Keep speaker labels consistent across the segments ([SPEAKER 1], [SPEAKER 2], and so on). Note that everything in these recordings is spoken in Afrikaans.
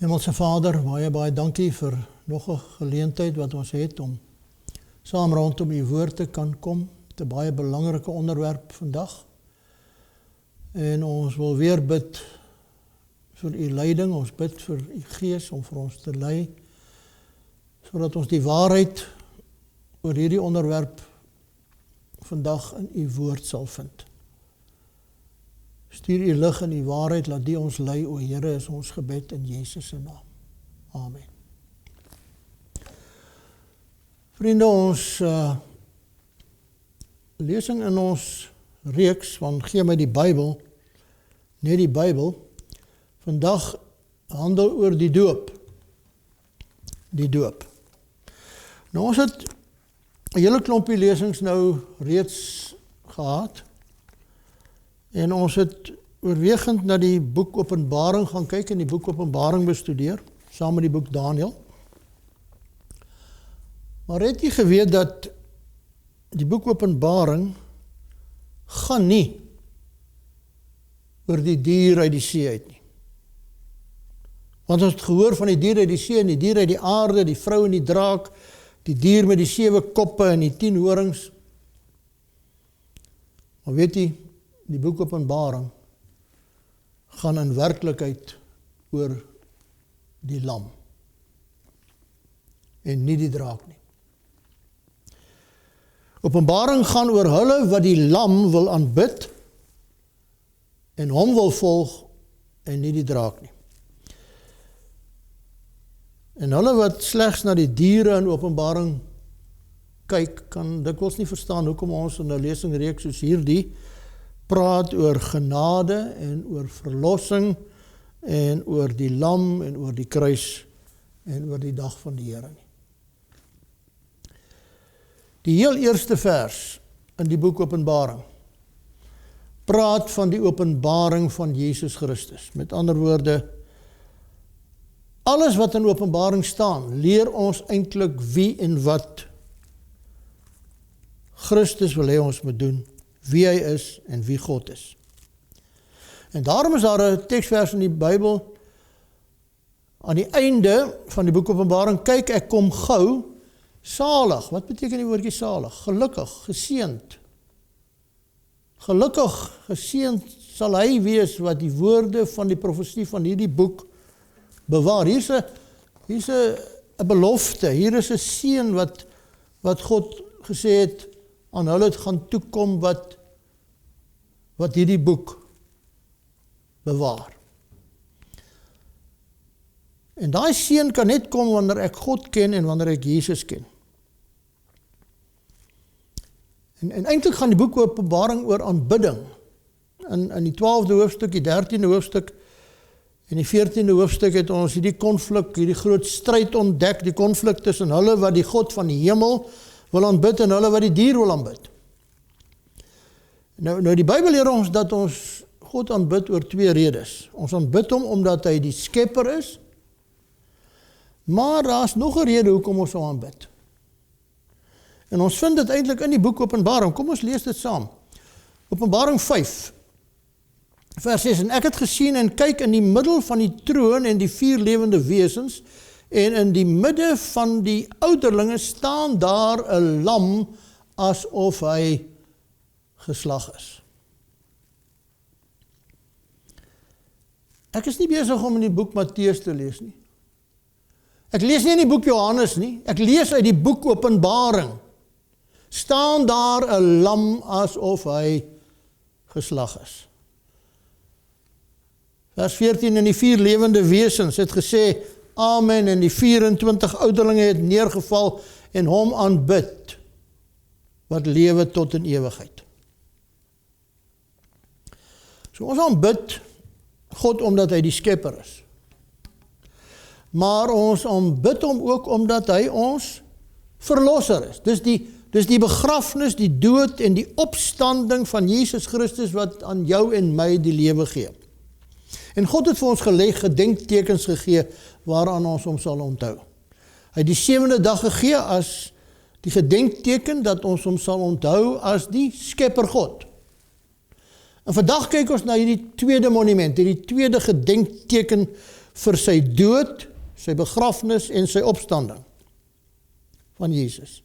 [SPEAKER 1] Hemelse Vader, baie dankie vir nog 'n geleentheid wat ons het om saam rondom u woord te kan kom. Dit is 'n baie belangrike onderwerp vandag. En ons wil weer bid vir u leiding, ons bid vir u Gees om vir ons te lei, sodat ons die waarheid oor hierdie onderwerp vandag in u woord sal vind. Stuur u lig in die waarheid, laat die ons lei, o Here, is ons gebed in Jesus se naam. Amen. Vriende, ons lesing in ons reeks van Gee my die Bybel, net die Bybel, vandag handel oor die doop. Die doop. Nou ons het 'n hele klompie lesings nou reeds gehad. En ons het oorwegend na die boek Openbaring gaan kyk en die boek Openbaring bestudeer, saam met die boek Daniël. Maar het jy geweet dat die boek Openbaring gaan nie oor die dier uit die see uit nie. Want ons het gehoor van die dier uit die see en die dier uit die aarde, die vrou en die draak, die dier met die 7 koppe en die 10 horings. Maar weet jy, die boek Openbaring gaan in werklikheid oor die lam en nie die draak nie. Openbaring gaan oor hulle wat die lam wil aanbid en hom wil volg en nie die draak nie. En hulle wat slegs na die diere in Openbaring kyk, kan dikwels nie verstaan hoekom ons in 'n lesingreeks soos hierdie praat oor genade en oor verlossing en oor die lam en oor die kruis en oor die dag van die Here nie. Die heel eerste vers in die boek Openbaring praat van die openbaring van Jesus Christus. Met ander woorde, alles wat in Openbaring staan, leer ons eintlik wie en wat Christus wil hê ons moet doen, wie hy is en wie God is. En daarom is daar 'n teksvers in die Bybel aan die einde van die boek Openbaring, kyk ek kom gou, salig. Wat beteken die woordjie salig? Gelukkig, geseënd. Gelukkig, geseënd sal hy wees wat die woorde van die profesie van hierdie boek bewaar. Hier's 'n belofte, hier is 'n seën wat God gesê het aan hulle het gaan toekom wat hierdie boek bewaar. En daai seën kan net kom wanneer ek God ken en wanneer ek Jesus ken. En eintlik gaan die boek Openbaring oor aanbidding. In die 12de hoofstuk, die 13de hoofstuk en die 14de hoofstuk het ons hierdie konflik, hierdie groot stryd ontdek, die konflik tussen hulle wat die God van die hemel wil aanbid en hulle wat die dier wil aanbid. Nou die Bybel leer ons dat ons God aanbid oor 2 redes. Ons aanbid hom omdat hy die skepper is, maar daar's nog 'n rede hoekom ons hom aanbid. En ons vind dit eintlik in die boek Openbaring. Kom ons lees dit saam. Openbaring 5, vers 6. En ek het gesien en kyk in die middel van die troon en die 4 lewende wesens, en in die midde van die ouderlinge staan daar 'n lam asof hy geslag is. Ek is nie besig om in die boek Matteus te lees nie. Ek lees nie in die boek Johannes nie. Ek lees uit die boek Openbaring. Staan daar 'n lam asof hy geslag is. Vers 14, en die 4 lewende wesens het gesê, Amen, en die 24 ouderlinge het neergeval en hom aanbid, wat lewe tot in ewigheid. So ons aanbid God omdat hy die skepper is. Maar ons aanbid hom ook omdat hy ons verlosser is. Dis die begrafnis, die dood en die opstanding van Jesus Christus wat aan jou en my die lewe gee. En God het vir ons gedenktekens gegee waaraan ons hom sal onthou. Hy het die 7de dag gegee as die gedenkteken dat ons hom sal onthou as die skepper God. En vandag kyk ons na hierdie tweede monument, hierdie tweede gedenkteken vir sy dood, sy begrafnis en sy opstanding van Jesus.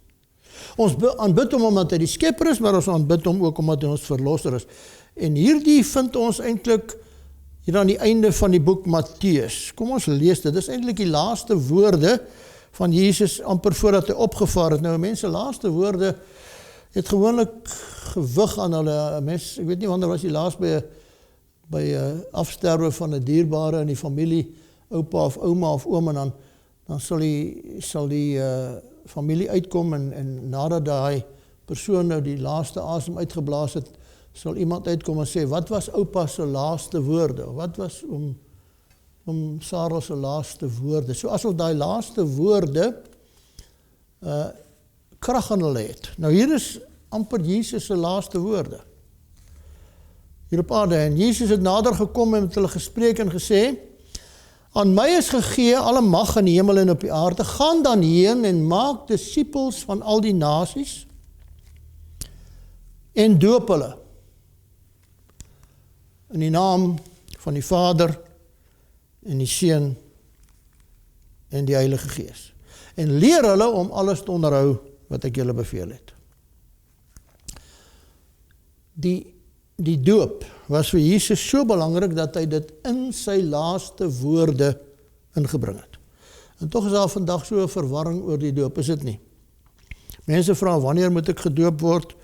[SPEAKER 1] Ons aanbid hom omdat hy die skepper is, maar ons aanbid hom ook omdat hy ons verlosser is. En hierdie vind ons eintlik hier aan die einde van die boek Matteus. Kom ons lees dit. Dit is eintlik die laaste woorde van Jesus amper voordat hy opgevaar het. Nou, mense laaste woorde het gewoonlik gewig aan hulle. Mens, ek weet nie wanneer was die laas by afsterwe van 'n dierbare in die familie, oupa of ouma of oom, en dan sal die familie uitkom en nadat daai persoon nou die laaste asem uitgeblaas het, sal iemand uitkom en sê, wat was oupa se laaste woorde? Wat was om Sarah se laaste woorde? So asof daai laaste woorde krag aan hulle het. Nou hier is amper Jesus se laaste woorde. Hier op aarde. En Jesus het nader gekom en met hulle gespreek en gesê, aan my is gegee alle mag in die hemel en op die aarde, gaan dan heen en maak disippels van al die nasies en doop hulle in die naam van die Vader en die Seun en die Heilige Gees. En leer hulle om alles te onderhou wat ek julle beveel het. Die doop was vir Jesus so belangrik dat hy dit in sy laaste woorde ingebring het. En tog is daar vandag so 'n verwarring oor die doop, is dit nie? Mense vra, wanneer moet ek gedoop word?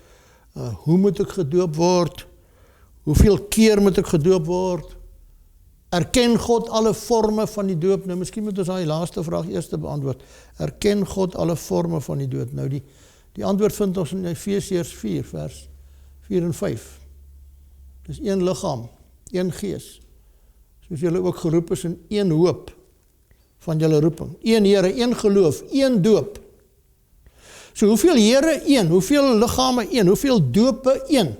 [SPEAKER 1] Hoe moet ek gedoop word? Hoeveel keer moet ek gedoop word? Erken God alle forme van die doop? Nou, miskien moet ons die laaste vraag eers beantwoord. Erken God alle forme van die doop? Nou, die antwoord vind ons in Efesiërs 4, vers 4 en 5. Dis een liggaam, een gees. Soos julle ook geroep is in een hoop van julle roeping. Een Here, een geloof, een doop. So hoeveel Here? Een. Hoeveel liggame? Een. Hoeveel dope? Een.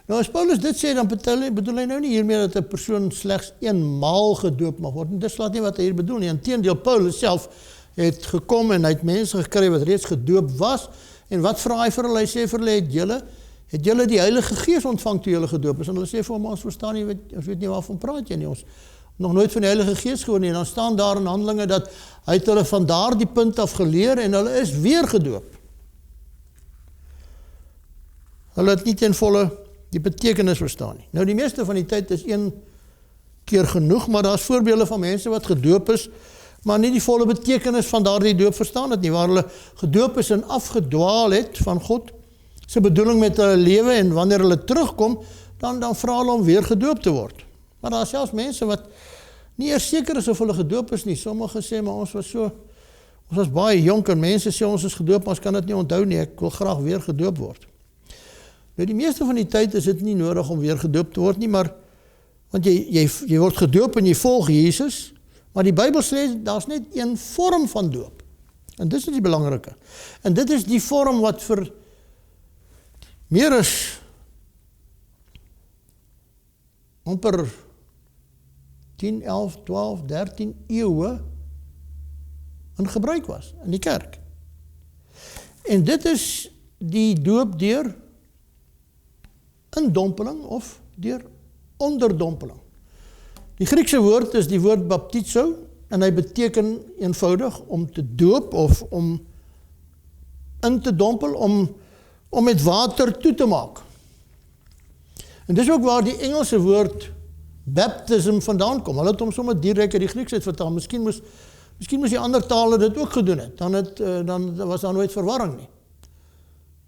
[SPEAKER 1] Nou as Paulus dit sê, dan bedoel hy nou nie hiermee dat 'n persoon slegs eenmaal gedoop mag word. En dis laat nie wat hy hier bedoel nie. Inteendeel, Paulus self het gekom en hy het mense gekry wat reeds gedoop was. En wat vra hy vir hulle? Hy sê vir hulle, het julle die Heilige Gees ontvang toe julle gedoop is? En hulle sê vir hom, ons verstaan nie, ons weet nie waarvan praat jy nie. Ons nog nooit van die Heilige Gees gehoor nie. En dan staan daar in Handelinge dat hy het hulle van daardie punt af geleer en hulle is weer gedoop. Hulle het nie ten volle die betekenis verstaan nie. Nou die meeste van die tyd is een keer genoeg, maar daar is voorbeelde van mense wat gedoop is, maar nie die volle betekenis van daardie doop verstaan het nie, waar hulle gedoop is en afgedwaal het van God, sy bedoeling met hulle lewe, en wanneer hulle terugkom, dan vra hulle om weer gedoop te word. Maar daar is selfs mense wat nie eers seker is of hulle gedoop is nie. Sommige sê, maar ons was baie jonk, en mense sê ons is gedoop, maar ons kan dit nie onthou nie, ek wil graag weer gedoop word. Nou die meeste van die tyd is dit nie nodig om weer gedoop te word nie, maar want jy word gedoop en jy volg Jesus, maar die Bybel sê, daar is net een vorm van doop. En dit is die belangrike. En dit is die vorm wat vir meer as amper 10, 11, 12, 13 eeue in gebruik was, in die kerk. En dit is die doop deur indompeling of deur onderdompeling. Die Griekse woord is die woord baptizo, en hy beteken eenvoudig om te doop of om in te dompel, om met water toe te maak. En dis ook waar die Engelse woord baptism vandaan kom. Hulle het hom sommer direk uit die Grieks uit vertaal. Miskien moes die ander tale dit ook gedoen het. Dan was daar nooit verwarring nie.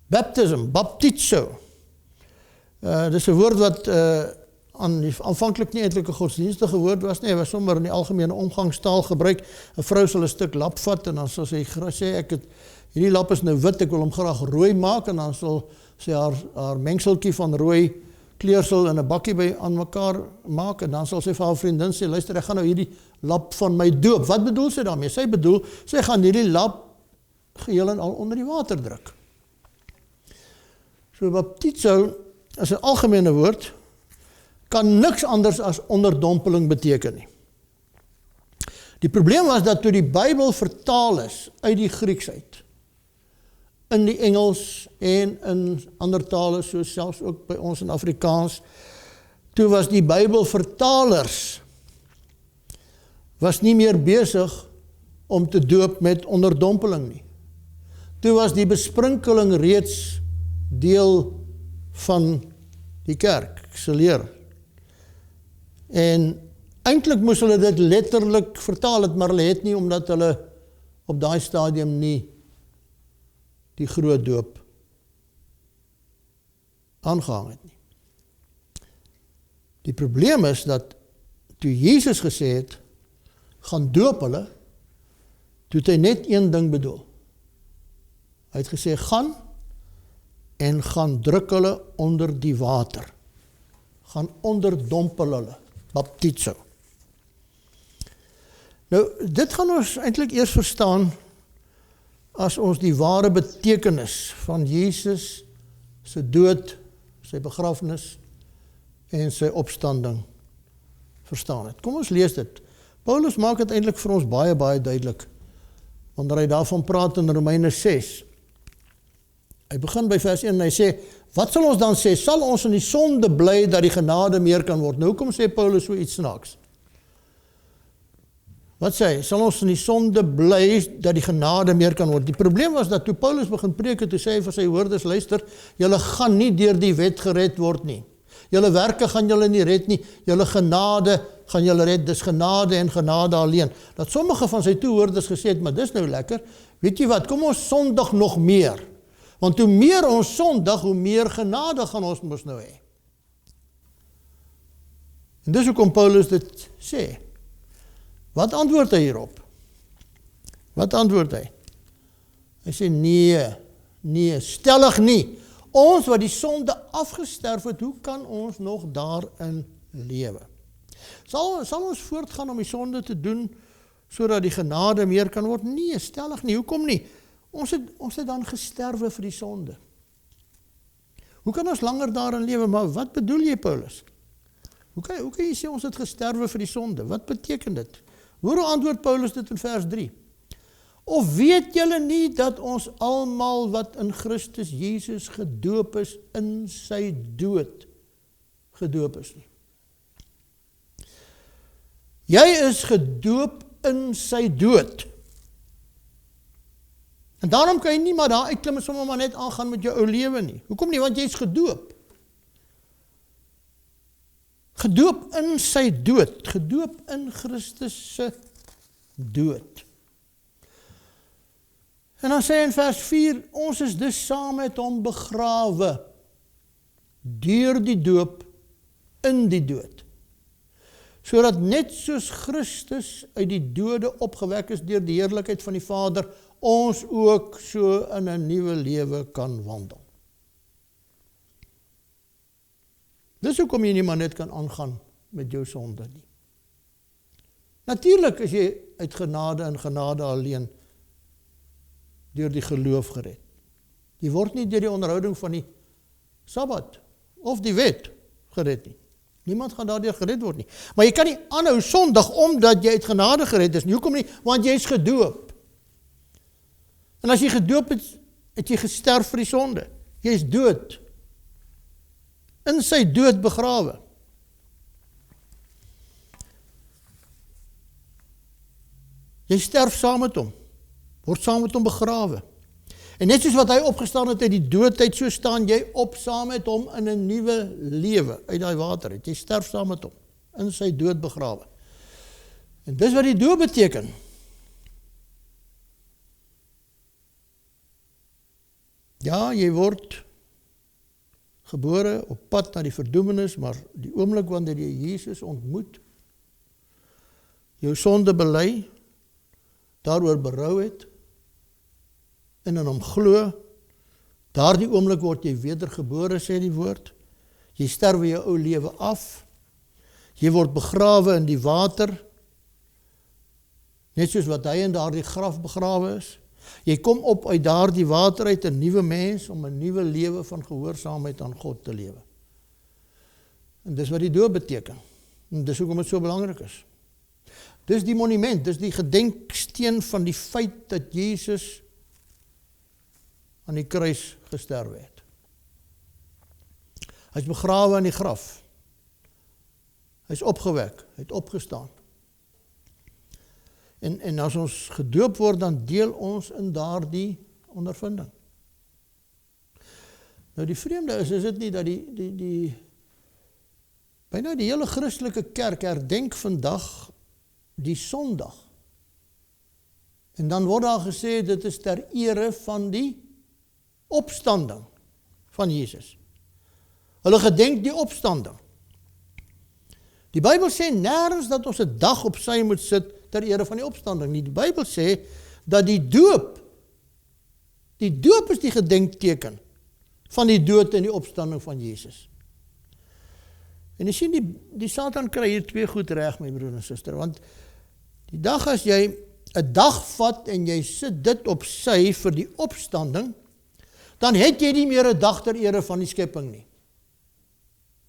[SPEAKER 1] Baptism, baptizo. Dis 'n woord wat aanvanklik nie eintlik 'n godsdienstige woord was nie. Hy was sommer in die algemene omgangstaal gebruik. 'n Vrou sal 'n stuk lap vat en dan sal sy sê, hierdie lap is nou wit, ek wil hom graag rooi maak, en dan sal sy haar mengseltjie van rooi kleursel in 'n bakkie aan mekaar maak, en dan sal sy vir haar vriendin sê, luister, ek gaan nou hierdie lap van my doop. Wat bedoel sy daarmee? Sy bedoel, sy gaan hierdie lap geheel en al onder die water druk. So baptizo is 'n algemene woord, kan niks anders as onderdompeling beteken nie. Die probleem was dat toe die Bybel vertaal is uit die Grieks uit, in die Engels en in ander tale, soos selfs ook by ons in Afrikaans, toe was die Bybelvertalers was nie meer besig om te doop met onderdompeling nie. Toe was die besprinkeling reeds deel van die kerk se leer. En eintlik moes hulle dit letterlik vertaal het, maar hulle het nie, omdat hulle op daai stadium nie die groot doop aangehang het nie. Die probleem is dat toe Jesus gesê het, gaan doop hulle, toe het hy net een ding bedoel. Hy het gesê, gaan en gaan druk hulle onder die water. Gaan onderdompel hulle, baptizo. Nou, dit gaan ons eintlik eers verstaan as ons die ware betekenis van Jesus se dood, sy begrafnis en sy opstanding verstaan het. Kom ons lees dit. Paulus maak het eintlik vir ons baie, baie duidelik, wanneer hy daarvan praat in Romeine 6. Hy begin by vers 1 en hy sê, wat sal ons dan sê? Sal ons in die sonde bly dat die genade meer kan word? Nou, hoekom sê Paulus so iets snaaks? Wat sê hy? Sal ons in die sonde bly dat die genade meer kan word? Die probleem was dat toe Paulus begin preek het, toe sê hy vir sy hoorders, luister, julle gaan nie deur die wet gered word nie. Julle werke gaan julle nie red nie, julle genade gaan julle red, dis genade en genade alleen. Dat sommige van sy toehoorders gesê het, maar dis nou lekker, weet jy wat, kom ons sondig nog meer. Want hoe meer ons sondig, hoe meer genade gaan ons mos nou hê. En dis hoekom Paulus dit sê. Wat antwoord hy hierop? Wat antwoord hy? Hy sê nee, stellig nie. Ons wat die sonde afgesterf het, hoe kan ons nog daarin lewe? Sal ons voortgaan om die sonde te doen, sodat die genade meer kan word? Nee, stellig nie. Hoekom nie? Ons het dan gesterwe vir die sonde. Hoe kan ons langer daarin lewe? Maar wat bedoel jy, Paulus? Hoe kan jy sê ons het gesterwe vir die sonde? Wat beteken dit? Hoe antwoord Paulus dit in vers 3? Of weet julle nie dat ons almal wat in Christus Jesus gedoop is, in sy dood gedoop is nie? Jy is gedoop in sy dood. En daarom kan jy nie maar daar uitklim en sommer maar net aangaan met jou ou lewe nie. Hoekom nie? Want jy is gedoop. Gedoop in sy dood. Gedoop in Christus se dood. En dan sê hy in vers 4, ons is dus saam met hom begrawe deur die doop in die dood. Sodat net soos Christus uit die dode opgewek is deur die heerlikheid van die Vader, ons ook so in 'n nuwe lewe kan wandel. Dis hoekom jy nie maar net kan aangaan met jou sonde nie. Natuurlik is jy uit genade en genade alleen deur die geloof gered. Jy word nie deur die onderhouding van die Sabbat of die wet gered nie. Niemand gaan daardeur gered word nie. Maar jy kan nie aanhou sondig omdat jy uit genade gered is nie. Hoekom nie? Want jy is gedoop. En as jy gedoop het jy gesterf vir die sonde. Jy is dood. In sy dood begrawe. Jy sterf saam met hom. Word saam met hom begrawe. En net soos wat hy opgestaan het uit die doodheid, so staan jy op saam met hom in 'n nuwe lewe uit daai water uit. Jy sterf saam met hom, in sy dood begrawe. En dis wat die doop beteken. Ja, jy word gebore op pad na die verdoemenis, maar die oomblik wanneer jy Jesus ontmoet, jou sonde bely, daaroor berou het, en in hom glo, daardie oomblik word jy wedergebore, sê die woord. Jy sterwe jou ou lewe af. Jy word begrawe in die water, net soos wat hy in daardie graf begrawe is. Jy kom op uit daardie water uit 'n nuwe mens om 'n nuwe lewe van gehoorsaamheid aan God te lewe. En dis wat die doop beteken. En dis hoekom dit so belangrik is. Dis die monument, dis die gedenksteen van die feit dat Jesus aan die kruis gesterwe het. Hy is begrawe in die graf. Hy is opgewek, hy het opgestaan. En as ons gedoop word, dan deel ons in daardie ondervinding. Nou die vreemde is dit nie dat byna die hele Christelike kerk herdenk vandag die Sondag. En dan word daar gesê, dit is ter ere van die opstanding van Jesus. Hulle gedenk die opstanding. Die Bybel sê nêrens dat ons 'n dag op sy moet sit ter ere van die opstanding nie. Die Bybel sê dat die doop is die gedenkteken van die dood en die opstanding van Jesus. En jy sien, die Satan kry hier twee goed reg, my broer en suster, want die dag as jy 'n dag vat en jy sit dit op sy vir die opstanding, dan het jy nie meer 'n dag ter ere van die skepping nie.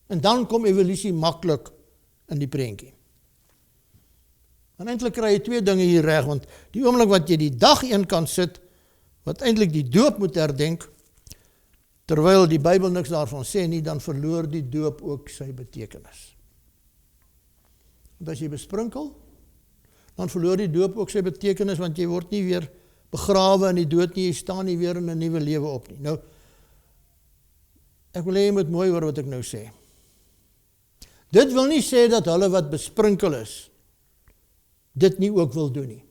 [SPEAKER 1] En dan kom evolusie maklik in die prentjie. En eintlik kry jy twee dinge hier reg, want die oomblik wat jy die dag een kan sit, wat eintlik die doop moet herdenk, terwyl die Bybel niks daarvan sê nie, dan verloor die doop ook sy betekenis. Want as jy besprinkel, dan verloor die doop ook sy betekenis, want jy word nie weer begrawe in die dood nie, jy staan nie weer in 'n nuwe lewe op nie. Nou, ek wil hê jy moet mooi hoor wat ek nou sê. Dit wil nie sê dat hulle wat besprinkel is, dit nie ook wil doen nie.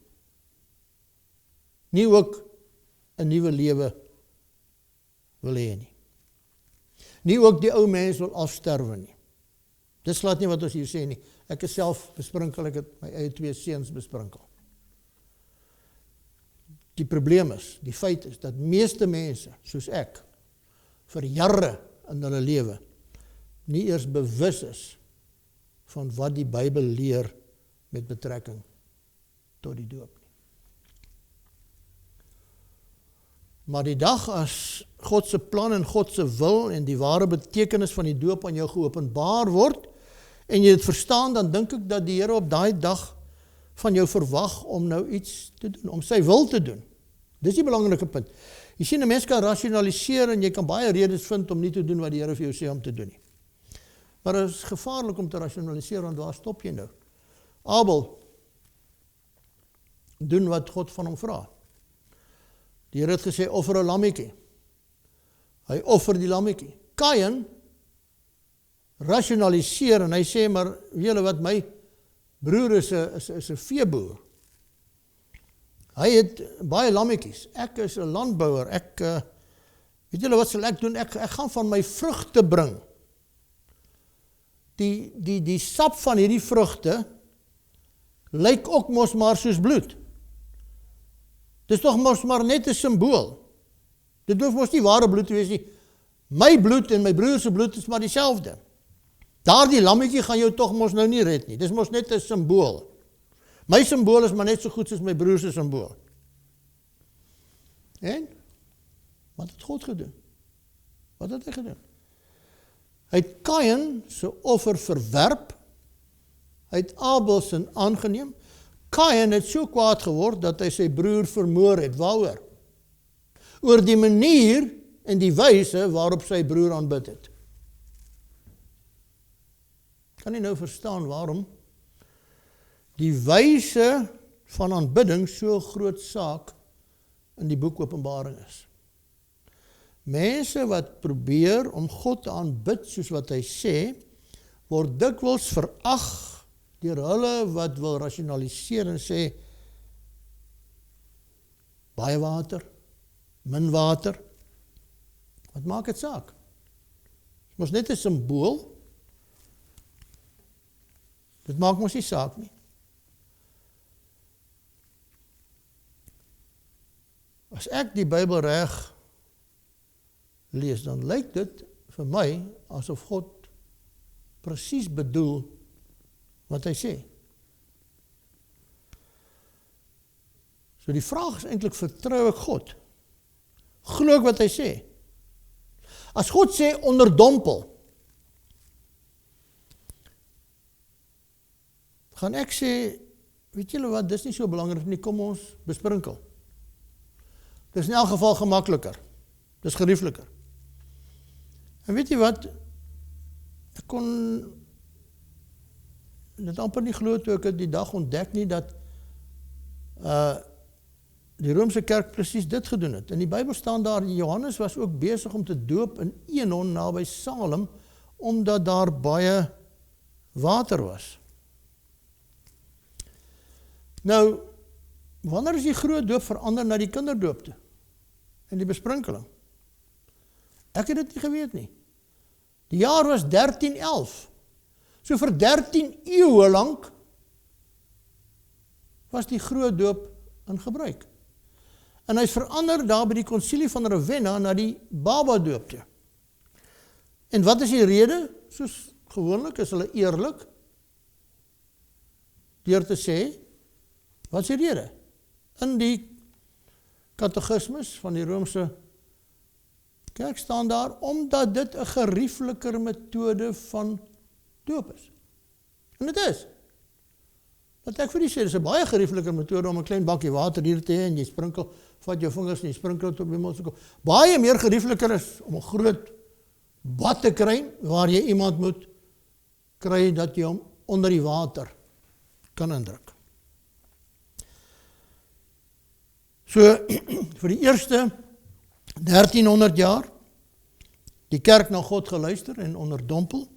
[SPEAKER 1] Nie ook 'n nuwe lewe wil hê nie. Nie ook die ou mens wil afsterwe nie. Dis glad nie wat ons hier sê nie. Ek is self besprinkel, ek het my eie 2 seuns besprinkel. Die probleem is, die feit is, dat meeste mense, soos ek, vir jare in hulle lewe, nie eers bewus is van wat die Bybel leer met betrekking tot die doop nie. Maar die dag as God se plan en God se wil en die ware betekenis van die doop aan jou geopenbaar word, en jy dit verstaan, dan dink ek dat die Here op daai dag van jou verwag om nou iets te doen, om sy wil te doen. Dis die belangrike punt. Jy sien, 'n mens kan rasionaliseer en jy kan baie redes vind om nie te doen wat die Here vir jou sê om te doen nie. Maar dit is gevaarlik om te rasionaliseer, want waar stop jy nou? Abel doen wat God van hom vra. Die Here het gesê, offer 'n lammetjie. Hy offer die lammetjie. Kain rasionaliseer en hy sê, maar weet julle wat, my broer is 'n veeboer. Hy het baie lammetjies. Ek is 'n landbouer. Weet julle wat sal ek doen? Ek gaan van my vrugte bring. Die sap van hierdie vrugte lyk ook mos maar soos bloed. Dis tog mos maar net 'n simbool. Dit hoef mos nie ware bloed te wees nie. My bloed en my broer se bloed is maar dieselfde. Daardie lammetjie gaan jou tog mos nou nie red nie. Dis mos net 'n simbool. My simbool is maar net so goed soos my broer se simbool. En? Wat het God gedoen? Wat het hy gedoen? Hy het Kain se offer verwerp. Hy het Abel se aangeneem. Kain het so kwaad geword dat hy sy broer vermoor het. Waaroor? Oor die manier en die wyse waarop sy broer aanbid het. Kan jy nou verstaan waarom die wyse van aanbidding so groot saak in die boek Openbaring is? Mense wat probeer om God te aanbid soos wat hy sê, word dikwels verag deur hulle wat wil rasionaliseer en sê, baie water, min water. Wat maak dit saak? Dit mos net 'n simbool. Dit maak mos nie saak nie. As ek die Bybel reg lees, dan lyk dit vir my asof God presies bedoel wat hy sê. So die vraag is eintlik, vertrou ek God? Glo ek wat hy sê? As God sê onderdompel, gaan ek sê, weet julle wat, dis nie so belangrik nie, kom ons besprinkel. Dis in elk geval gemakliker. Dis geriefliker. En weet jy wat, ek kon dit amper nie glo toe ek het die dag ontdek nie, dat die Romeinse kerk presies dit gedoen het. In die Bybel staan daar, Johannes was ook besig om te doop in Enon naby Salem, omdat daar baie water was. Nou, wanneer is die groot doop verander na die kinderdoop toe? En die besprinkeling? Ek het dit nie geweet nie. Die jaar was 1311. So vir 13 eeue lank was die groot doop in gebruik. En hy is verander daar by die konsilie van Ravenna na die baba doop toe. En wat is die rede? Soos gewoonlik is hulle eerlik deur te sê, wat is die rede? In die katekismus van die Romeinse kerk staan daar, omdat dit 'n geriefliker metode van doop is. En dit is. Wat ek vir die sê, dit is 'n baie geriefliker metode om 'n klein bakkie water hier te hê en jy sprinkel, vat jou vingers en jy sprinkel dit op die mond. Baie meer geriefliker is om 'n groot bad te kry, waar jy iemand moet kry dat jy hom onder die water kan indruk. So, vir die eerste 1300 jaar, die kerk na God geluister en onderdompel.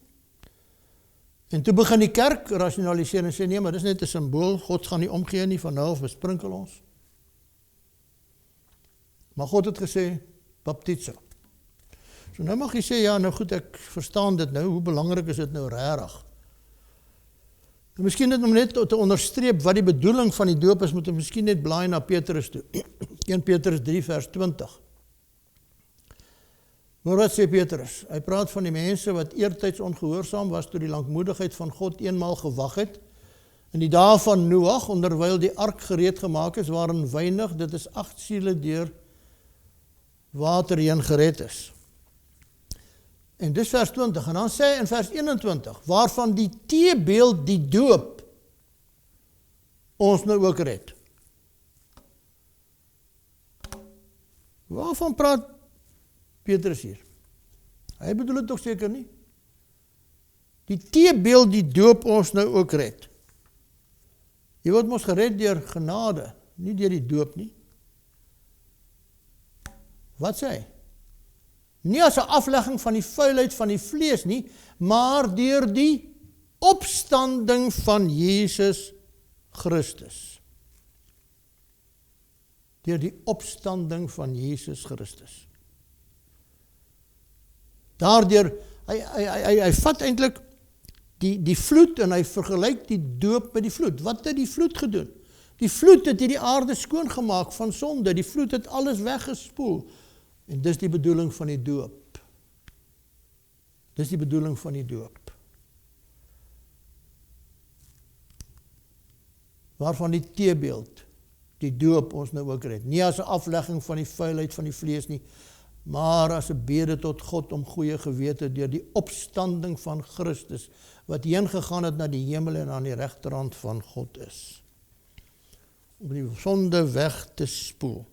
[SPEAKER 1] En toe begin die kerk rationaliseer en sê, nee, maar dis net 'n simbool, God gaan nie omgee nie, van nou af besprinkel ons. Maar God het gesê, baptizo. So nou mag jy sê, ja, nou goed, ek verstaan dit nou, hoe belangrik is dit nou regtig? En miskien net om net te onderstreep wat die bedoeling van die doop is, moet ons miskien net blaai na Petrus toe. 1 Petrus 3 vers 20. Maar wat sê Petrus? Hy praat van die mense wat eertyds ongehoorsaam was toe die lankmoedigheid van God eenmaal gewag het. In die dae van Noag, onderwyl die ark gereed gemaak is, waarin weinig, dit is 8 siele deur water heen gered is. En dis vers 20, en dan sê hy in vers 21, waarvan die teebeeld die doop ons nou ook red. Waarvan praat Petrus hier? Hy bedoel het toch seker nie? Die teebeeld die doop ons nou ook red. Jy word mos gered deur genade, nie deur die doop nie. Wat sê hy? Nie as 'n aflegging van die vuilheid van die vlees nie, maar deur die opstanding van Jesus Christus. Deur die opstanding van Jesus Christus. Daardeur, hy vat eintlik die vloed en hy vergelyk die doop met die vloed. Wat het die vloed gedoen? Die vloed het die aarde skoongemaak van sonde, die vloed het alles weggespoel. En dis die bedoeling van die doop. Dis die bedoeling van die doop. Waarvan die teebeeld, die doop ons nou ook red. Nie as 'n aflegging van die vuilheid van die vlees nie, maar as 'n bede tot God om goeie gewete deur die opstanding van Christus, wat heen gegaan het na die hemel en aan die regterhand van God is. Om die sonde weg te spoel.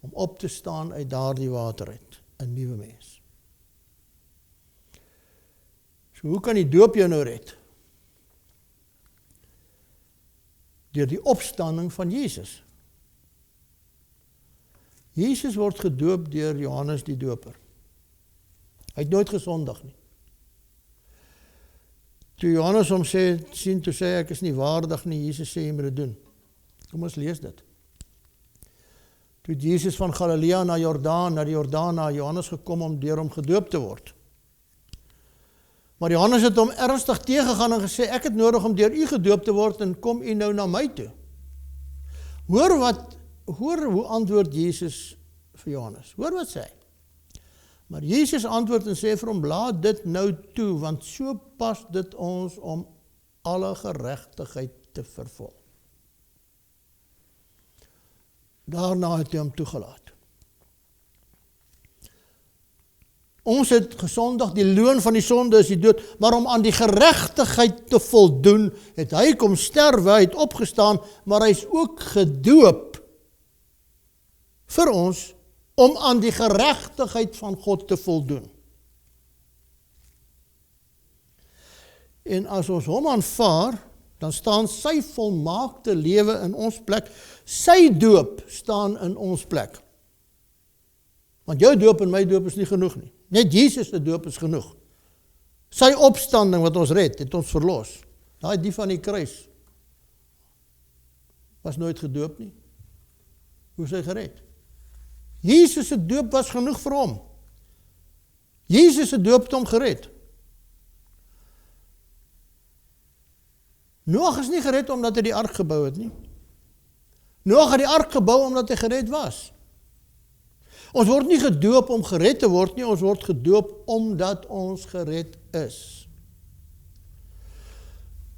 [SPEAKER 1] Om op te staan uit daardie water uit, 'n nuwe mens. So hoe kan die doop jou nou red? Deur die opstanding van Jesus. Jesus word gedoop deur Johannes die Doper. Hy het nooit gesondig nie. Toe Johannes hom sien, toe sê ek is nie waardig nie, Jesus sê jy moet dit doen. Kom ons lees dit. Toe Jesus van Galilea na die Jordaan na Johannes gekom om deur hom gedoop te word. Maar Johannes het hom ernstig teëgegaan en gesê, ek het nodig om deur u gedoop te word en kom u nou na my toe. Hoor hoe antwoord Jesus vir Johannes. Hoor wat sê hy. Maar Jesus antwoord en sê vir hom, laat dit nou toe, want so pas dit ons om alle geregtigheid te vervul. Daarna het hy hom toegelaat. Ons het gesondig, die loon van die sonde is die dood, maar om aan die geregtigheid te voldoen, het hy kom sterwe, hy het opgestaan, maar hy is ook gedoop vir ons, om aan die geregtigheid van God te voldoen. En as ons hom aanvaar, dan staan sy volmaakte lewe in ons plek. Sy doop staan in ons plek. Want jou doop en my doop is nie genoeg nie. Net Jesus se doop is genoeg. Sy opstanding wat ons red, het ons verlos. Die van die kruis was nooit gedoop nie. Hoe is hy gered? Jesus se doop was genoeg vir hom. Jesus se doop het hom gered. Noag is nie gered omdat hy die ark gebou het nie. Noag het die ark gebou omdat hy gered was. Ons word nie gedoop om gered te word nie, ons word gedoop omdat ons gered is.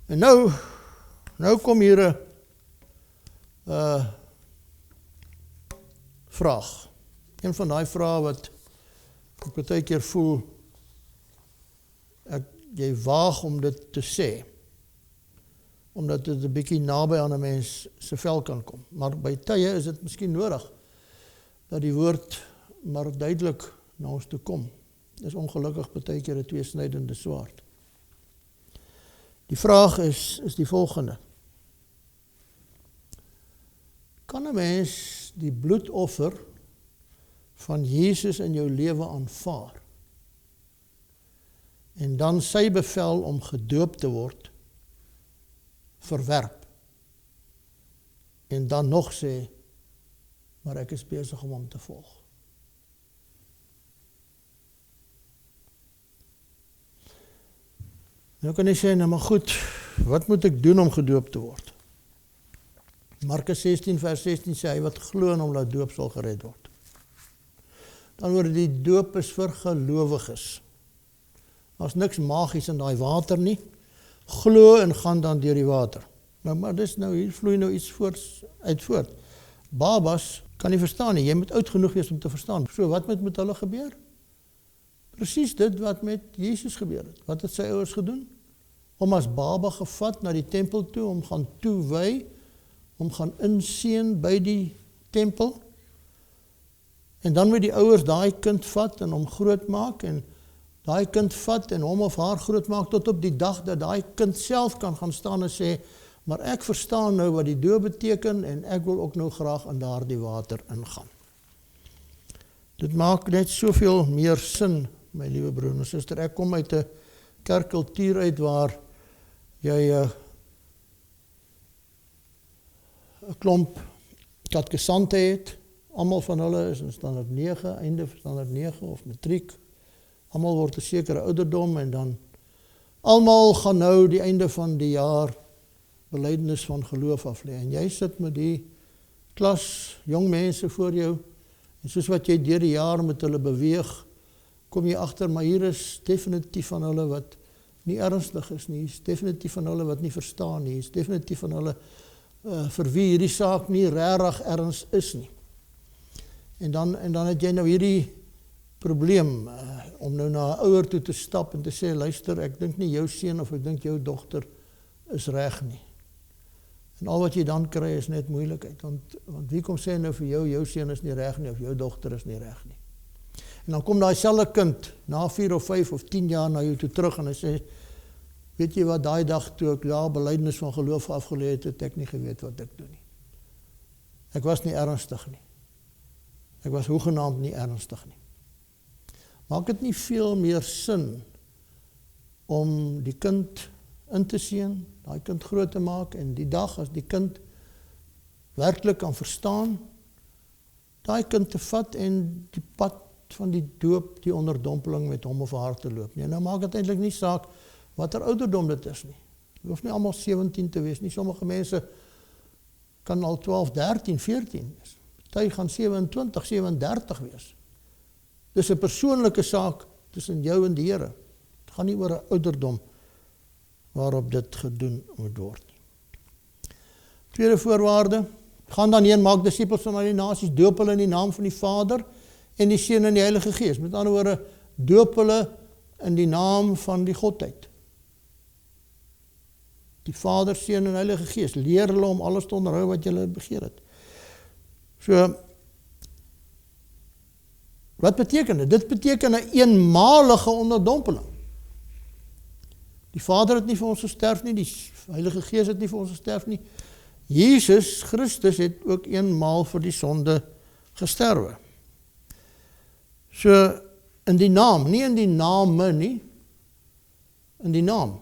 [SPEAKER 1] En nou kom hier 'n vraag. Een van daai vrae wat ek baie keer voel, jy waag om dit te sê, omdat dit 'n bietjie naby aan 'n mens se vel kan kom. Maar by tye is dit miskien nodig, dat die woord maar duidelik na ons toe kom. Dis ongelukkig baie keer 'n tweesnydende swaard. Die vraag is die volgende. Kan 'n mens die bloedoffer van Jesus in jou lewe aanvaar en dan sy bevel om gedoop te word verwerp en dan nog sê, maar ek is besig om hom te volg? Nou kan jy sê, nou maar goed, wat moet ek doen om gedoop te word? Markus 16 vers 16 sê, hy wat glo in hom laat doop sal gered word. Dan word die doop is vir gelowiges. Daar's niks magies in daai water nie. Glo en gaan dan deur die water. Nou, maar dis nou, hier vloei nou iets uit voort. Babas kan nie verstaan nie, jy moet oud genoeg wees om te verstaan. So, wat moet met hulle gebeur? Presies dit wat met Jesus gebeur het. Wat het sy ouers gedoen? Om as baba gevat na die tempel toe, om gaan toewy, om gaan inseën by die tempel. En dan moet die ouers daai kind vat en hom groot maak, en daai kind vat en hom of haar groot maak tot op die dag dat daai kind self kan gaan staan en sê, maar ek verstaan nou wat die doop beteken en ek wil ook nou graag in daardie water ingaan. Dit maak net soveel meer sin, my liewe broer en suster. Ek kom uit 'n kerkkultuur uit waar jy 'n klomp katkesante het. Almal van hulle is in standaard 9, einde van standaard 9 of matriek. Almal word 'n sekere ouderdom en dan almal gaan nou die einde van die jaar belydenis van geloof af lê. En jy sit met die klas jong mense voor jou en soos wat jy deur die jaar met hulle beweeg, kom jy agter, maar hier is definitief van hulle wat nie ernstig is nie, is definitief van hulle wat nie verstaan nie, is definitief van hulle vir wie hierdie saak nie regtig erns is nie. En dan het jy nou hierdie probleem om nou na 'n ouer toe te stap en te sê, luister, ek dink nie jou seun of ek dink jou dogter is reg nie. En al wat jy dan kry is net moeilikheid, want wie kom sê nou vir jou seun is nie reg nie of jou dogter is nie reg nie. En dan kom daai selfe kind na 4 of 5 of 10 jaar na jou toe terug en hy sê, weet jy wat, daai dag toe ek daar belydenis van geloof afgelê het ek nie geweet wat ek doen nie. Ek was nie ernstig nie. Ek was hoegenaamd nie ernstig nie. Maak dit nie veel meer sin om die kind in te seën, daai kind groot te maak en die dag as die kind werklik kan verstaan, daai kind te vat en die pad van die doop, die onderdompeling met hom of haar te loop. Nee, nou maak dit eintlik nie saak watter ouderdom dit is nie. Dit hoef nie almal 17 te wees nie. Sommige mense kan al 12, 13, 14 wees. Party gaan 27, 37 wees. Dis 'n persoonlike saak tussen jou en die Here. Dit gaan nie oor 'n ouderdom waarop dit gedoen moet word nie. Tweede voorwaarde, gaan dan heen, maak disippels van al die nasies, doop hulle in die naam van die Vader en die Seun en die Heilige Gees. Met ander woorde, doop hulle in die naam van die Godheid. Die Vader, Seun en Heilige Gees. Leer hulle om alles te onderhou wat julle begeer het. So, wat beteken dit? Dit beteken 'n eenmalige onderdompeling. Die Vader het nie vir ons gesterf nie, die Heilige Gees het nie vir ons gesterf nie. Jesus Christus het ook eenmaal vir die sonde gesterwe. So, in die naam, nie in die name nie, in die naam.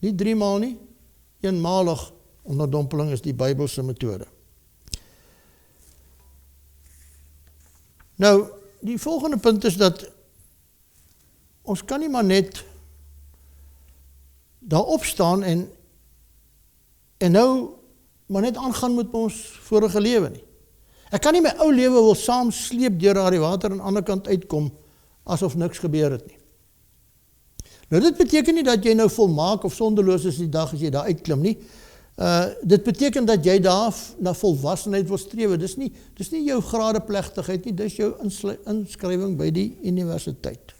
[SPEAKER 1] Nie 3 maal nie, eenmalig onderdompeling is die Bybelse metode. Nou, die volgende punt is dat ons kan nie maar net daar opstaan en nou maar net aangaan met ons vorige lewe nie. Ek kan nie my ou lewe wil saam sleep deur daardie water aan die ander kant uitkom asof niks gebeur het nie. Nou dit beteken nie dat jy nou volmaak of sondeloos is die dag as jy daar uitklim nie. Dit beteken dat jy daar na volwassenheid wil strewe. Dis nie jou gradeplegtigheid nie, dis jou inskrywing by die universiteit.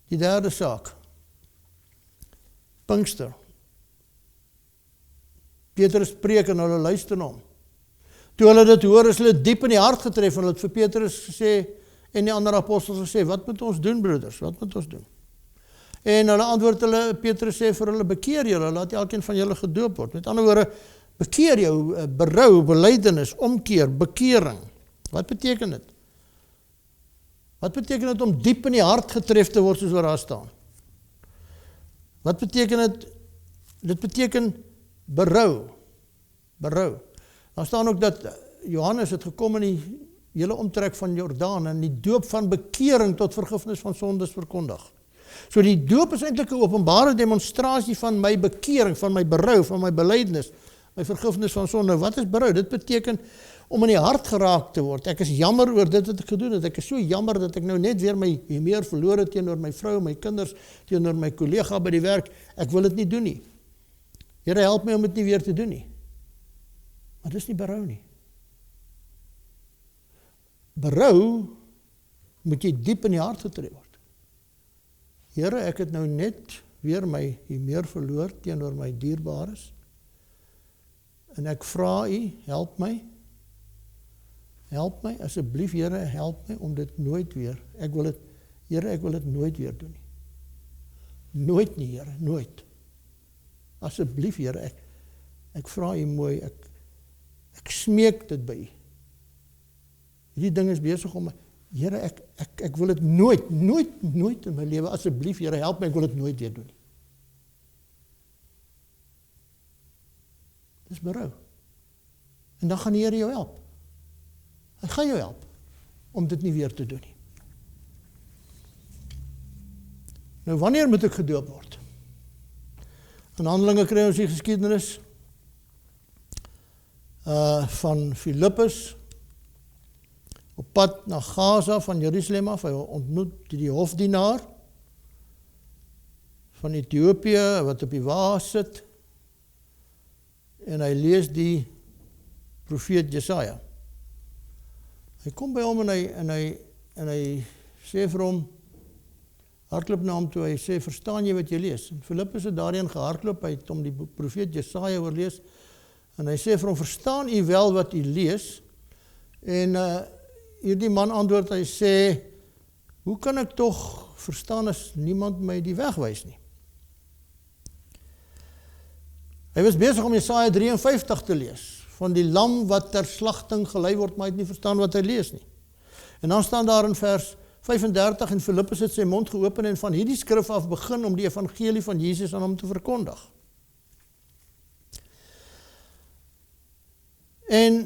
[SPEAKER 1] Die derde saak. Pinkster. Petrus preek en hulle luister na hom. Toe hulle dit hoor, is hulle diep in die hart getref en hulle het vir Petrus gesê en die ander apostels gesê, wat moet ons doen, broeders? Wat moet ons doen? En hulle antwoord hulle, Petrus sê vir hulle, bekeer julle, laat elkeen van julle gedoop word. Met ander woorde, bekeer jou, berou, belydenis, omkeer, bekering. Wat beteken dit? Wat beteken dit om diep in die hart getref te word soos wat daar staan? Wat beteken dit? Dit beteken berou. Berou. Daar staan ook dat Johannes het gekom in die hele omtrek van Jordaan en die doop van bekering tot vergifnis van sondes verkondig. So die doop is eintlik 'n openbare demonstrasie van my bekering, van my berou, van my belydenis, my vergifnis van sonde. Wat is berou? Dit beteken om in die hart geraak te word. Ek is jammer oor dit wat ek gedoen het. Ek is so jammer dat ek nou net weer my meer verloor het teenoor my vrou, my kinders, teenoor my kollega by die werk. Ek wil dit nie doen nie. Here, help my om dit nie weer te doen nie. Maar dis nie berou nie. Berou moet jy diep in die hart getref word. Here, ek het nou net weer my meer verloor teenoor my dierbares. En ek vra U, help my. Help my, asseblief, Here, help my om dit nooit weer. Here, ek wil dit nooit weer doen nie. Nooit nie, Here, nooit. Asseblief, Here, ek vra U mooi, ek smeek dit by U. Hierdie ding is besig om my, Here, ek wil dit nooit in my lewe, asseblief, Here, help my, ek wil dit nooit weer doen nie. Dis berou. En dan gaan die Here jou help. Hy gaan jou help om dit nie weer te doen nie. Nou, wanneer moet ek gedoop word? In Handelinge kry ons die geskiedenis van Filippus op pad na Gaza van Jerusalem af. Hy ontmoet die hofdienaar van Ethiopië wat op die wa sit en hy lees die profeet Jesaja. Hy kom by hom en hy sê vir hom, hardloop na hom toe, hy sê, verstaan jy wat jy lees? En Filippus het daarin gehardloop, hy het hom die profeet Jesaja oorlees, en hy sê vir hom, verstaan u wel wat u lees? En hierdie man antwoord, hy sê, hoe kan ek tog verstaan as niemand my die weg wys nie? Hy was besig om Jesaja 53 te lees, van die lam wat ter slagting gelei word, maar hy het nie verstaan wat hy lees nie. En dan staan daar in vers 35, en Filippus het sy mond geopen en van hierdie skrif af begin om die evangelie van Jesus aan hom te verkondig. En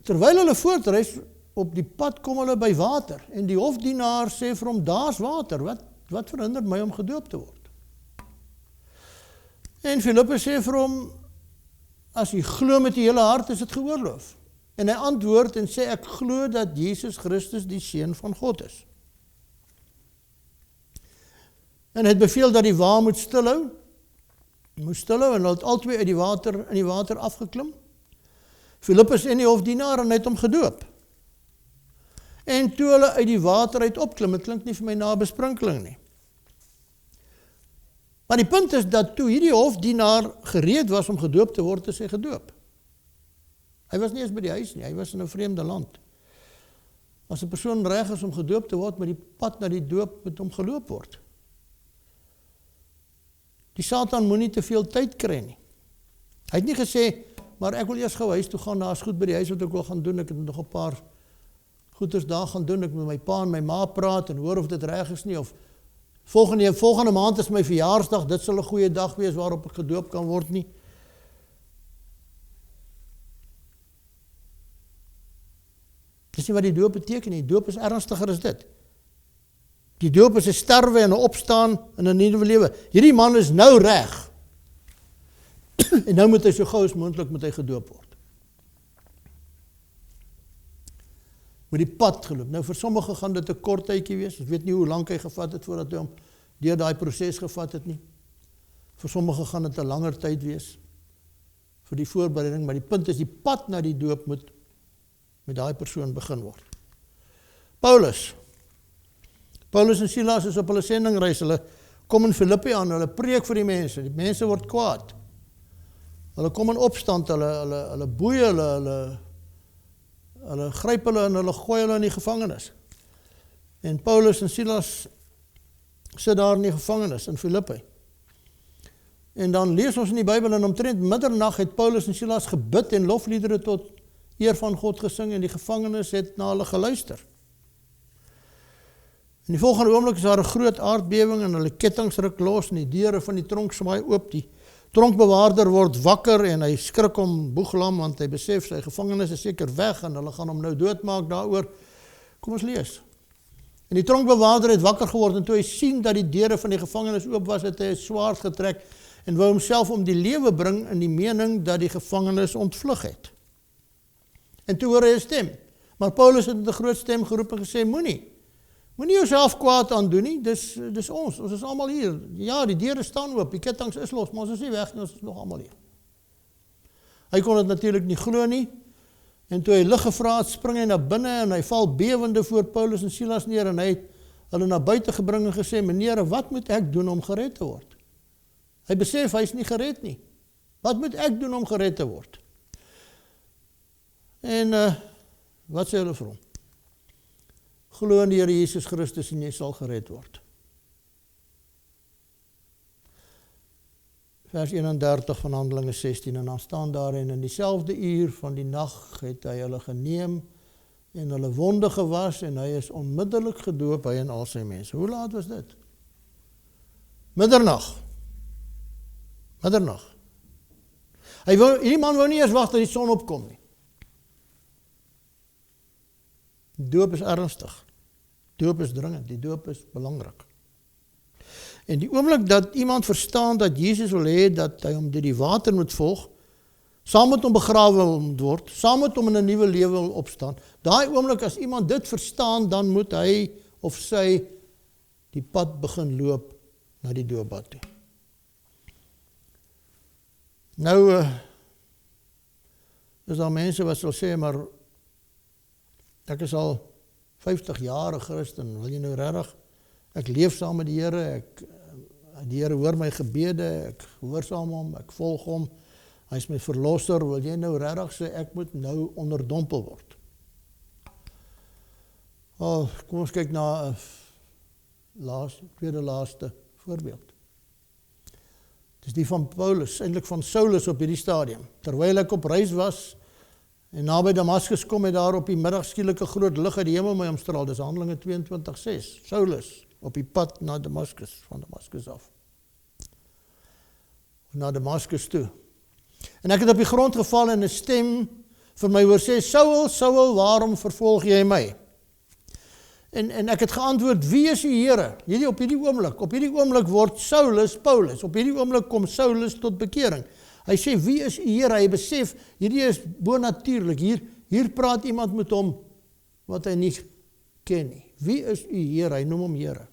[SPEAKER 1] terwyl hulle voortreis, op die pad kom hulle by water, en die hofdienaar sê vir hom, daar's water, wat verhinder my om gedoop te word? En Filippus sê vir hom, as jy glo met die hele hart, is dit geoorloof. En hy antwoord en sê, ek glo dat Jesus Christus die Seun van God is. En hy het beveel dat die wa moet stilhou, en hulle het albei uit in die water afgeklim. Filippus en die hofdienaar, en hy het hom gedoop. En toe hulle uit die water uit opklim, het klink nie vir my na besprinkeling nie. Maar die punt is dat toe hierdie hofdienaar gereed was om gedoop te word, is hy gedoop. Hy was nie eens by die huis nie, hy was in 'n vreemde land. As 'n persoon reg is om gedoop te word, met die pad na die doop met hom geloop word. Die Satan moenie te veel tyd kry nie. Hy het nie gesê, maar ek wil eers gou huis toe gaan, daar is goed by die huis wat ek wil gaan doen, ek het nog 'n paar goeders daar gaan doen, ek moet met my pa en my ma praat en hoor of dit reg is nie, of volgende maand is my verjaarsdag, dit sal 'n goeie dag wees waarop ek gedoop kan word nie. Dis nie wat die doop beteken nie, die doop is ernstiger as dit. Die doop is 'n sterwe en 'n opstaan en 'n nuwe lewe. Hierdie man is nou reg. En nou moet hy so gou as moontlik moet hy gedoop word. Moet die pad geloop. Nou vir sommige gaan dit 'n kort tydjie wees. Ek weet nie hoe lank hy gevat het voordat hy hom deur daai proses gevat het nie. Vir sommige gaan dit 'n langer tyd wees vir die voorbereiding, maar die punt is die pad na die doop moet met daai persoon begin word. Paulus en Silas is op hulle sendingreis, hulle kom in Filippi aan, hulle preek vir die mense word kwaad. Hulle kom in opstand, hulle boei hulle gryp hulle en hulle gooi hulle in die gevangenis. En Paulus en Silas sit daar in die gevangenis in Filippi. En dan lees ons in die Bybel en omtrent middernag het Paulus en Silas gebid en lofliedere tot eer van God gesing en die gevangenes het na hulle geluister. In die volgende oomblik is daar 'n groot aardbewing en hulle kettinge ruk los en die deure van die tronk smaai oop. Die tronkbewaarder word wakker en hy skrik om boeglam want hy besef sy gevangenes is seker weg en hulle gaan hom nou doodmaak daaroor. Kom ons lees. En die tronkbewaarder het wakker geword en toe hy sien dat die deure van die gevangenis oop was, het hy 'n swaard getrek en wou homself om die lewe bring in die mening dat die gevangenes ontvlug het. En toe hoor hy 'n stem. Maar Paulus het met 'n groot stem geroep en gesê, moenie jouself kwaad aandoen nie, dis ons is almal hier. Ja, die deure staan oop, die kettinge is los, maar ons is nie weg nie, ons is nog almal hier. Hy kon dit natuurlik nie glo nie, en toe hy lig gevra het, spring hy na binne en hy val bewende voor Paulus en Silas neer en hy het hulle na buite gebring en gesê, meneere, wat moet ek doen om gered te word? Hy besef, hy is nie gered nie. Wat moet ek doen om gered te word? En wat sê hulle vir hom? Glo in die Here Jesus Christus en jy sal gered word. Vers 31 van Handelinge 16 en dan staan daar en in dieselfde uur van die nag het hy hulle geneem en hulle wonde gewas en hy is onmiddellik gedoop, hy en al sy mense. Hoe laat was dit? Middernag. Hierdie man wou nie eers wag dat die son opkom nie. Die doop is ernstig. Die doop is dringend. Die doop is belangrik. En die oomblik dat iemand verstaan dat Jesus wil hê dat hy hom deur die water moet volg, saam met hom begrawe moet word, saam met hom in 'n nuwe lewe wil opstaan, daai oomblik as iemand dit verstaan, dan moet hy of sy die pad begin loop na die doopbad toe. Nou is daar mense wat sal sê, maar ek is al 50 jaar 'n Christen, wil jy nou regtig? Ek leef saam met die Here, die Here hoor my gebede, ek gehoorsaam hom, ek volg hom, hy is my verlosser, wil jy nou regtig sê, ek moet nou onderdompel word? Kom ons kyk na 'n tweede laaste voorbeeld. Dis die van Paulus, eintlik van Saulus op hierdie stadium. Terwyl ek op reis was en naby Damaskus kom, het daar op die middag skielik 'n groot lig uit die hemel my omstraal. Dis Handelinge 22:6. Saulus op die pad na Damaskus, van Damaskus af. Na Damaskus toe. En ek het op die grond geval en 'n stem vir my hoor sê, Saul, Saul, waarom vervolg jy my? En ek het geantwoord, wie is die Here? Op hierdie oomblik word Saulus Paulus. Op hierdie oomblik kom Saulus tot bekering. Hy sê, wie is die Here? Hy besef, hierdie is bonatuurlik. Hier praat iemand met hom wat hy nie ken nie. Wie is die Here? Hy noem hom Here.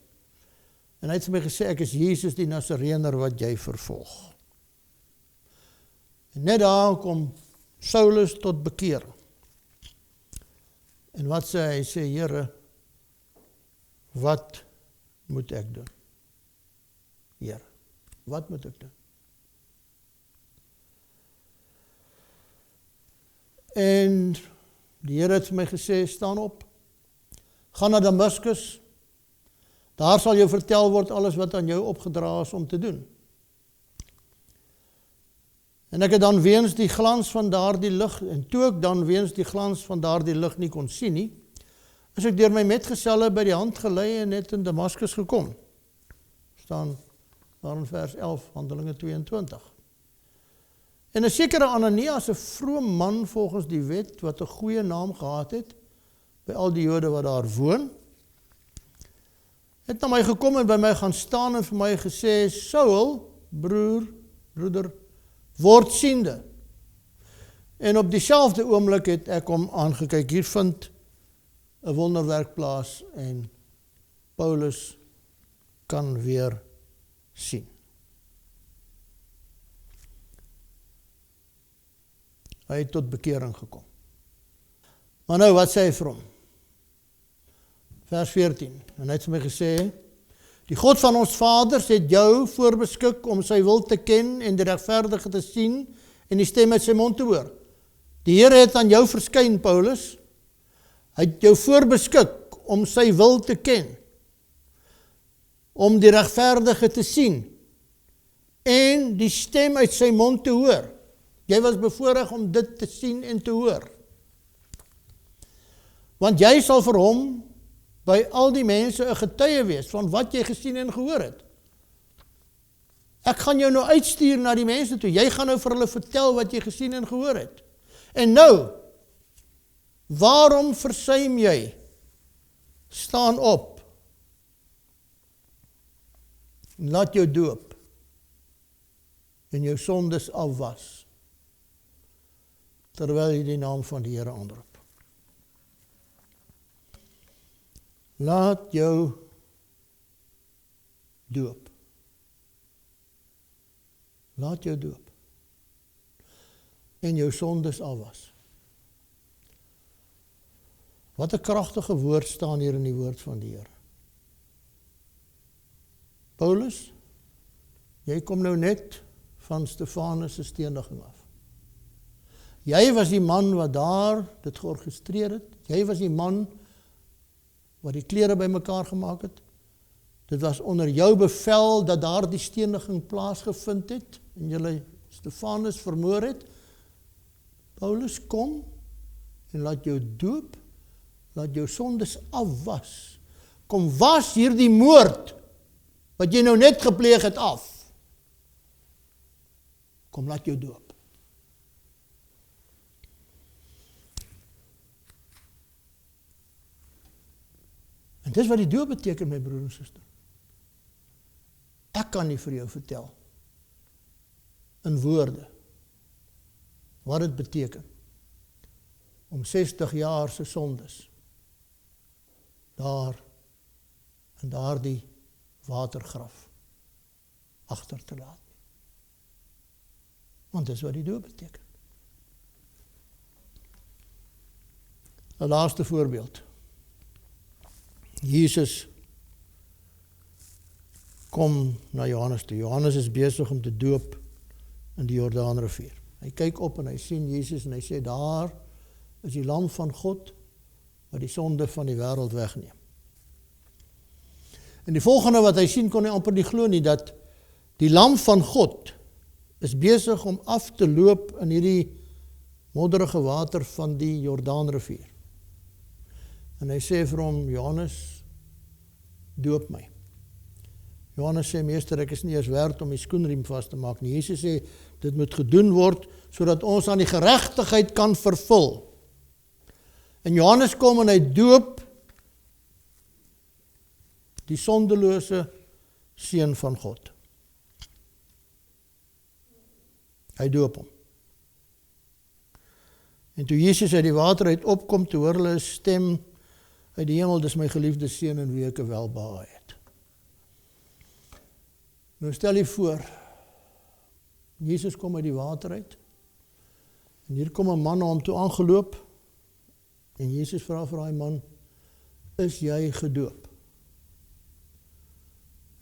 [SPEAKER 1] En hy het vir my gesê, ek is Jesus die Nasareëner wat jy vervolg. En net daar kom Saulus tot bekering. En wat sê hy? Hy sê, Here, wat moet ek doen? Here, wat moet ek doen? En die Here het vir my gesê, staan op, gaan na Damaskus, daar sal jou vertel word alles wat aan jou opgedra is om te doen. En ek het dan weens die glans van daardie lig, en toe ek dan weens die glans van daardie lig nie kon sien nie, is ek deur my metgeselle by die hand gelei en net in Damaskus gekom. Staan daar in vers 11, Handelinge 22. En 'n sekere Ananias, 'n vroom man volgens die wet, wat 'n goeie naam gehad het, by al die Jode wat daar woon, het na my gekom en by my gaan staan en vir my gesê, Saul, broeder, word siende. En op dieselfde oomblik het ek hom aangekyk, hier vind 'n wonderwerk plaas en Paulus kan weer sien. Hy het tot bekering gekom. Maar nou, wat sê hy vir hom? Vers 14, en hy het vir my gesê, die God van ons vaders het jou voorbeskik om sy wil te ken en die regverdige te sien en die stem uit sy mond te hoor. Die Here het aan jou verskyn, Paulus. Hy het jou voorbeskik om sy wil te ken, om die regverdige te sien en die stem uit sy mond te hoor. Jy was bevoorreg om dit te sien en te hoor. Want jy sal vir hom by al die mense 'n getuie wees van wat jy gesien en gehoor het. Ek gaan jou nou uitstuur na die mense toe. Jy gaan nou vir hulle vertel wat jy gesien en gehoor het. En nou, waarom versuim jy? Staan op. Laat jou doop en jou sondes afwas, terwyl jy die naam van die Here aanroep. Laat jou doop. Laat jou doop. En jou sondes afwas. Wat 'n kragtige woord staan hier in die woord van die Here. Paulus, jy kom nou net van Stefanus se steniging af. Jy was die man wat daar dit georgestreer het. Jy was die man wat die klere bymekaar gemaak het. Dit was onder jou bevel dat daar die steniging plaasgevind het en jy Stefanus vermoor het. Paulus, kom en laat jou doop, laat jou sondes afwas. Kom was hierdie moord wat jy nou net gepleeg het af. Kom, laat jou doop. En dis wat die doop beteken, my broer en suster. Ek kan nie vir jou vertel in woorde wat dit beteken om 60 jaar se sondes daar in daardie watergraf agter te laat. Want dis wat die doop beteken. 'n laaste voorbeeld. Jesus kom na Johannes toe. Johannes is besig om te doop in die Jordaanrivier. Hy kyk op en hy sien Jesus en hy sê, daar is die lam van God wat die sonde van die wêreld wegneem. En die volgende wat hy sien, kon hy amper nie glo nie, dat die lam van God is besig om af te loop in hierdie modderige water van die Jordaanrivier. En hy sê vir hom, Johannes, doop my. Johannes sê, meester, ek is nie eers werd om die skoenriem vast te maak nie. Jesus sê, dit moet gedoen word, sodat ons aan die geregtigheid kan vervul. En Johannes kom en hy doop die sondelose seun van God. Hy doop hom. En toe Jesus uit die water uit opkom, toe hoor hulle 'n stem uit die hemel, dis my geliefde seun in wie ek welbehae het. Nou stel jy voor, Jesus kom uit die water uit, en hier kom 'n man na hom toe aangeloop, en Jesus vra vir daai man, is jy gedoop?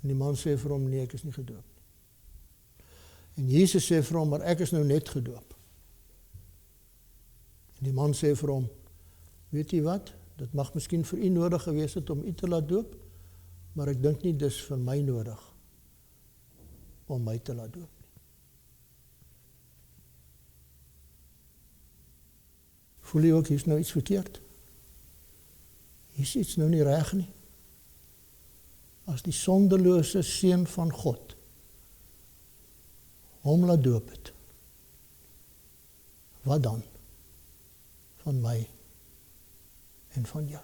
[SPEAKER 1] En die man sê vir hom, nee, ek is nie gedoop. En Jesus sê vir hom, maar ek is nou net gedoop. En die man sê vir hom, weet jy wat? dit mag miskien vir u nodig gewees het om u te laat doop, maar ek dink nie dis vir my nodig om my te laat doop nie. Voel jy ook, hier is nou iets verkeerd? Hier is iets nou nie reg nie. As die sondelose seun van God hom laat doop het, wat dan van my en van jou?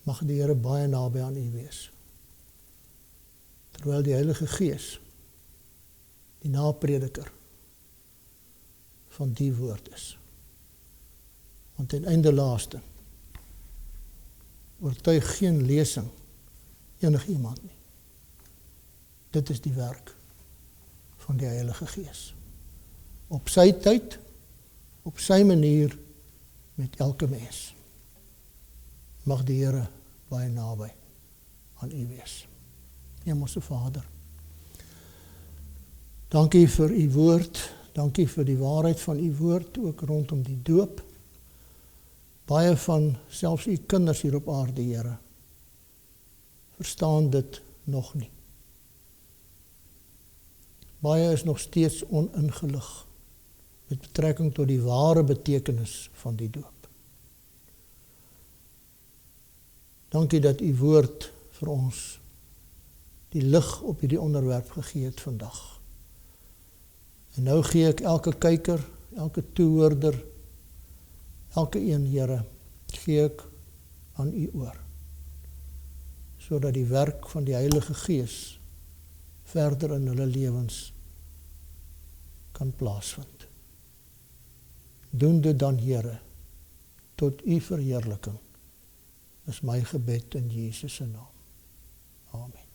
[SPEAKER 1] Mag die Here baie naby aan u wees, terwyl die Heilige Gees, die naprediker van die woord is. Want ten einde laaste oortuig geen lesing enigiemand nie. Dit is die werk van die Heilige Gees. Op sy tyd, op sy manier, met elke mens. Mag die Here baie naby aan u wees. Hemelse Vader, dankie vir u woord, dankie vir die waarheid van u woord, ook rondom die doop. Baie van selfs u kinders hier op aarde, Here, verstaan dit nog nie. Baie is nog steeds oningelig met betrekking tot die ware betekenis van die doop. Dankie dat u woord vir ons die lig op hierdie onderwerp gegee het vandag. En nou gee ek elke kyker, elke toehoorder, elke een, Here, gee ek aan u oor, sodat die werk van die Heilige Gees verder in hulle lewens kan plaasvind. Doen dit dan, Here, tot u verheerliking, is my gebed in Jesus se naam. Amen.